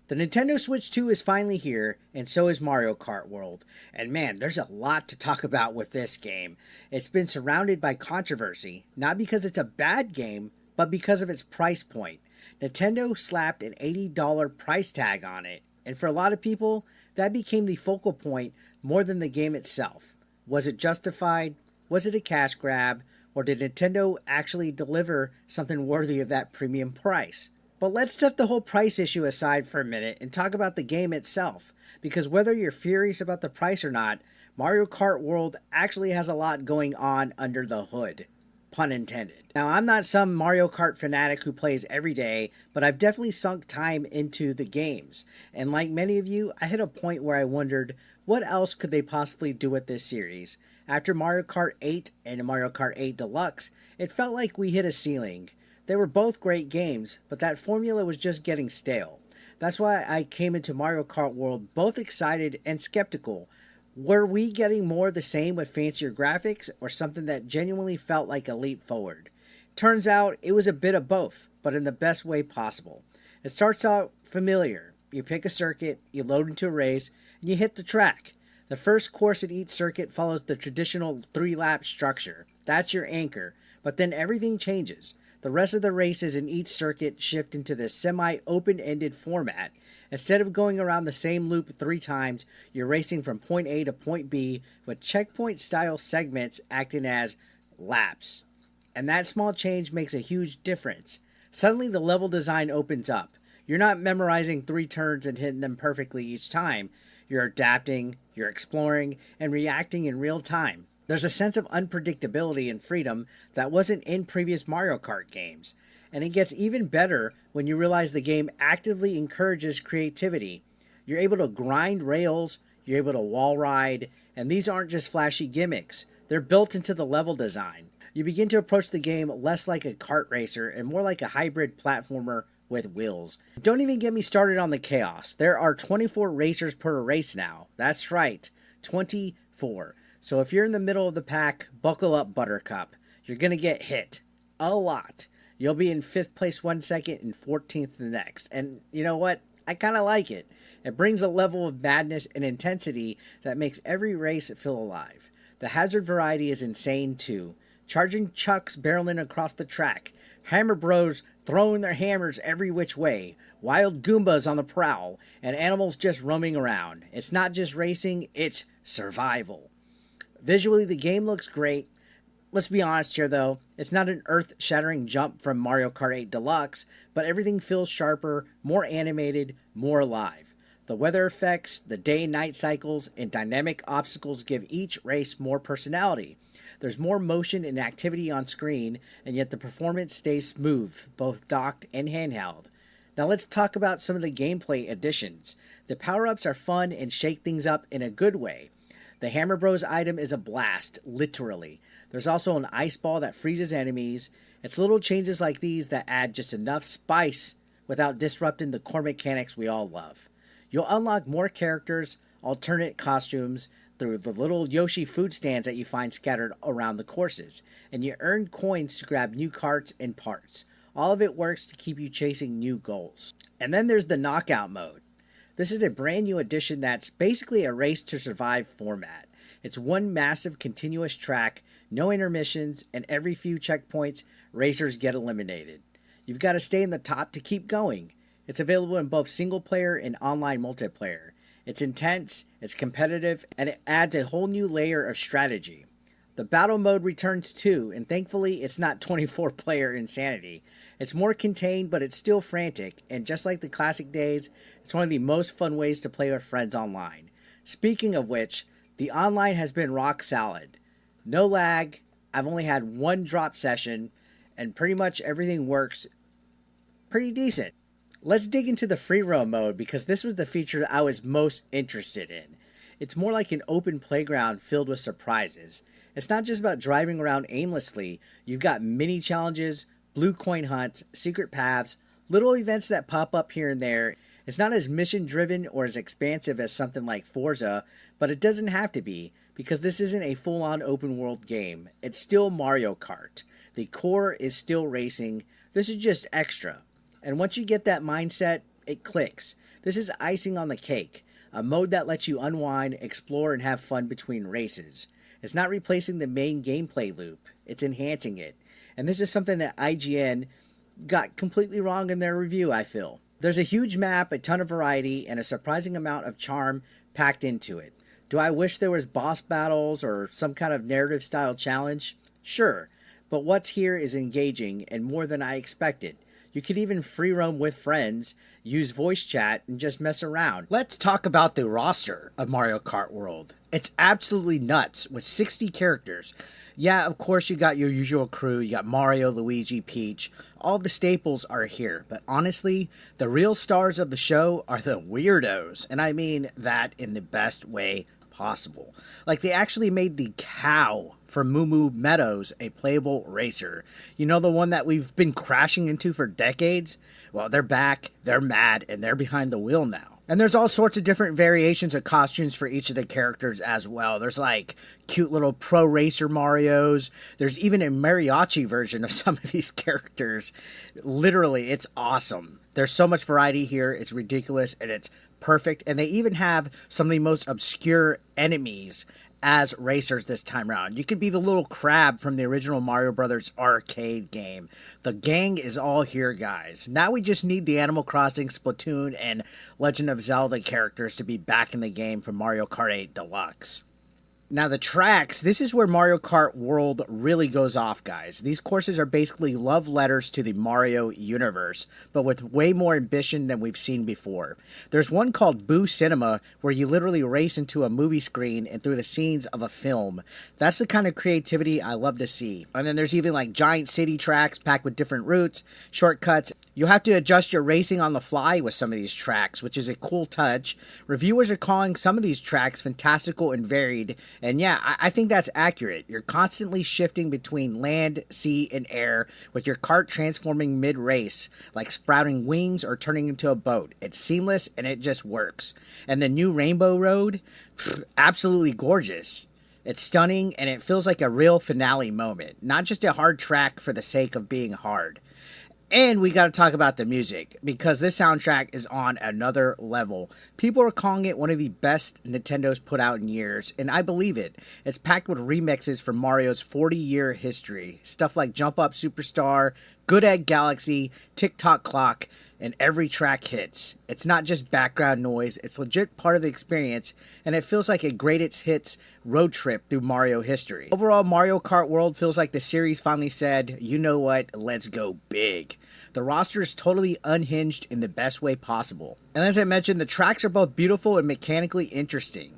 The Nintendo Switch 2 is finally here, and so is Mario Kart World. And man, there's a lot to talk about with this game. It's been surrounded by controversy, not because it's a bad game, but because of its price point. Nintendo slapped an $80 price tag on it, and for a lot of people, that became the focal point more than the game itself. Was it justified? Was it a cash grab? Or did Nintendo actually deliver something worthy of that premium price? But let's set the whole price issue aside for a minute and talk about the game itself, because whether you're furious about the price or not, Mario Kart World actually has a lot going on under the hood. Pun intended. Now, I'm not some Mario Kart fanatic who plays every day, but I've definitely sunk time into the games. And like many of you, I hit a point where I wondered, what else could they possibly do with this series? After Mario Kart 8 and Mario Kart 8 Deluxe, it felt like we hit a ceiling. They were both great games, but that formula was just getting stale. That's why I came into Mario Kart World both excited and skeptical. Were we getting more of the same with fancier graphics, or something that genuinely felt like a leap forward? Turns out it was a bit of both, but in the best way possible. It starts out familiar. You pick a circuit, you load into a race, and you hit the track. The first course at each circuit follows the traditional 3-lap structure. That's your anchor, but then everything changes. The rest of the races in each circuit shift into this semi-open-ended format. Instead of going around the same loop 3 times, you're racing from point A to point B with checkpoint-style segments acting as laps. And that small change makes a huge difference. Suddenly the level design opens up. You're not memorizing 3 turns and hitting them perfectly each time. You're adapting, you're exploring, and reacting in real time. There's a sense of unpredictability and freedom that wasn't in previous Mario Kart games. And it gets even better when you realize the game actively encourages creativity. You're able to grind rails, you're able to wall ride, and these aren't just flashy gimmicks. They're built into the level design. You begin to approach the game less like a kart racer and more like a hybrid platformer with wheels. Don't even get me started on the chaos. There are 24 racers per race now. That's right, 24. So if you're in the middle of the pack, buckle up, Buttercup. You're going to get hit. A lot. You'll be in 5th place 1 second and 14th the next. And you know what? I kind of like it. It brings a level of madness and intensity that makes every race feel alive. The hazard variety is insane too. Charging chucks barreling across the track. Hammer bros throwing their hammers every which way. Wild Goombas on the prowl. And animals just roaming around. It's not just racing, it's survival. Visually, the game looks great. Let's be honest here, though. It's not an earth-shattering jump from Mario Kart 8 Deluxe, but everything feels sharper, more animated, more alive. The weather effects, the day and night cycles, and dynamic obstacles give each race more personality. There's more motion and activity on screen, and yet the performance stays smooth, both docked and handheld. Now let's talk about some of the gameplay additions. The power-ups are fun and shake things up in a good way. The Hammer Bros item is a blast, literally. There's also an ice ball that freezes enemies. It's little changes like these that add just enough spice without disrupting the core mechanics we all love. You'll unlock more characters, alternate costumes, through the little Yoshi food stands that you find scattered around the courses, and you earn coins to grab new carts and parts. All of it works to keep you chasing new goals. And then there's the knockout mode. This is a brand new addition that's basically a race to survive format. It's one massive continuous track, no intermissions, and every few checkpoints, racers get eliminated. You've got to stay in the top to keep going. It's available in both single player and online multiplayer. It's intense, it's competitive, and it adds a whole new layer of strategy. The battle mode returns too, and thankfully it's not 24-player insanity. It's more contained, but it's still frantic, and just like the classic days, it's one of the most fun ways to play with friends online. Speaking of which, the online has been rock solid. No lag, I've only had 1 drop session, and pretty much everything works pretty decent. Let's dig into the free roam mode because this was the feature I was most interested in. It's more like an open playground filled with surprises. It's not just about driving around aimlessly. You've got mini challenges, blue coin hunts, secret paths, little events that pop up here and there. It's not as mission driven or as expansive as something like Forza, but it doesn't have to be because this isn't a full-on open world game. It's still Mario Kart. The core is still racing. This is just extra. And once you get that mindset, it clicks. This is icing on the cake, a mode that lets you unwind, explore, and have fun between races. It's not replacing the main gameplay loop, it's enhancing it. And this is something that IGN got completely wrong in their review, I feel. There's a huge map, a ton of variety, and a surprising amount of charm packed into it. Do I wish there was boss battles or some kind of narrative style challenge? Sure, but what's here is engaging and more than I expected. You could even free roam with friends, use voice chat, and just mess around. Let's talk about the roster of Mario Kart World. It's absolutely nuts with 60 characters. Yeah, of course you got your usual crew, you got Mario, Luigi, Peach. All the staples are here, but honestly, the real stars of the show are the weirdos, and I mean that in the best way possible. Like, they actually made the cow from Moo Moo Meadows a playable racer. You know, the one that we've been crashing into for decades? Well, they're back, they're mad, and they're behind the wheel now. And there's all sorts of different variations of costumes for each of the characters as well. There's like cute little pro racer Marios. There's even a mariachi version of some of these characters. Literally, it's awesome. There's so much variety here. It's ridiculous and it's perfect. And they even have some of the most obscure enemies as racers this time around. You could be the little crab from the original Mario Brothers arcade game. The gang is all here, guys. Now we just need the Animal Crossing, Splatoon, and Legend of Zelda characters to be back in the game for Mario Kart 8 Deluxe. Now the tracks, this is where Mario Kart World really goes off, guys. These courses are basically love letters to the Mario universe, but with way more ambition than we've seen before. There's one called Boo Cinema, where you literally race into a movie screen and through the scenes of a film. That's the kind of creativity I love to see. And then there's even like giant city tracks packed with different routes, shortcuts. You'll have to adjust your racing on the fly with some of these tracks, which is a cool touch. Reviewers are calling some of these tracks fantastical and varied. And yeah, I think that's accurate. You're constantly shifting between land, sea, and air with your kart transforming mid-race, like sprouting wings or turning into a boat. It's seamless and it just works. And the new Rainbow Road, absolutely gorgeous. It's stunning and it feels like a real finale moment, not just a hard track for the sake of being hard. And we got to talk about the music, because this soundtrack is on another level. People are calling it one of the best Nintendo's put out in years, and I believe it. It's packed with remixes from Mario's 40-year history. Stuff like Jump Up Superstar, Good Egg Galaxy, Tick Tock Clock, and every track hits. It's not just background noise, it's legit part of the experience, and it feels like a greatest hits road trip through Mario history. Overall, Mario Kart World feels like the series finally said, you know what, let's go big. The roster is totally unhinged in the best way possible. And as I mentioned, the tracks are both beautiful and mechanically interesting.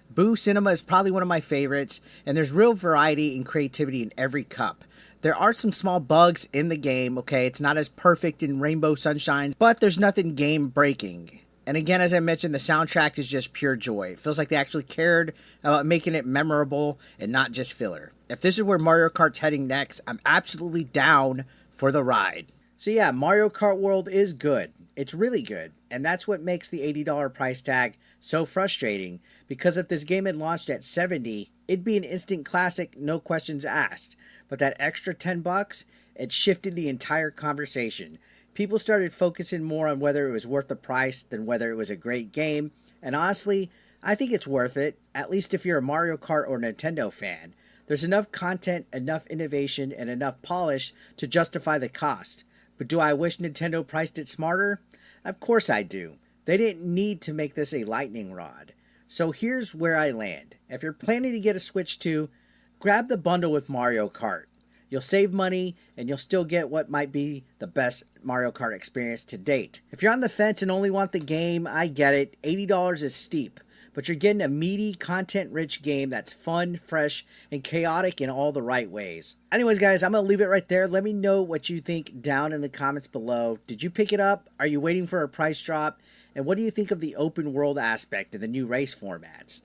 Boo Cinema is probably one of my favorites, and there's real variety and creativity in every cup. There are some small bugs in the game, okay? It's not as perfect in Rainbow Sunshine, but there's nothing game breaking. And again, as I mentioned, the soundtrack is just pure joy. It feels like they actually cared about making it memorable and not just filler. If this is where Mario Kart's heading next, I'm absolutely down for the ride. So yeah, Mario Kart World is good. It's really good. And that's what makes the $80 price tag so frustrating, because if this game had launched at $70, it'd be an instant classic, no questions asked. But that extra $10, it shifted the entire conversation. People started focusing more on whether it was worth the price than whether it was a great game. And honestly, I think it's worth it, at least if you're a Mario Kart or Nintendo fan. There's enough content, enough innovation, and enough polish to justify the cost. But do I wish Nintendo priced it smarter? Of course I do. They didn't need to make this a lightning rod. So here's where I land. If you're planning to get a Switch 2, grab the bundle with Mario Kart. You'll save money, and you'll still get what might be the best Mario Kart experience to date. If you're on the fence and only want the game, I get it. $80 is steep. But you're getting a meaty, content-rich game that's fun, fresh, and chaotic in all the right ways. Anyways, guys, I'm going to leave it right there. Let me know what you think down in the comments below. Did you pick it up? Are you waiting for a price drop? And what do you think of the open world aspect of the new race formats?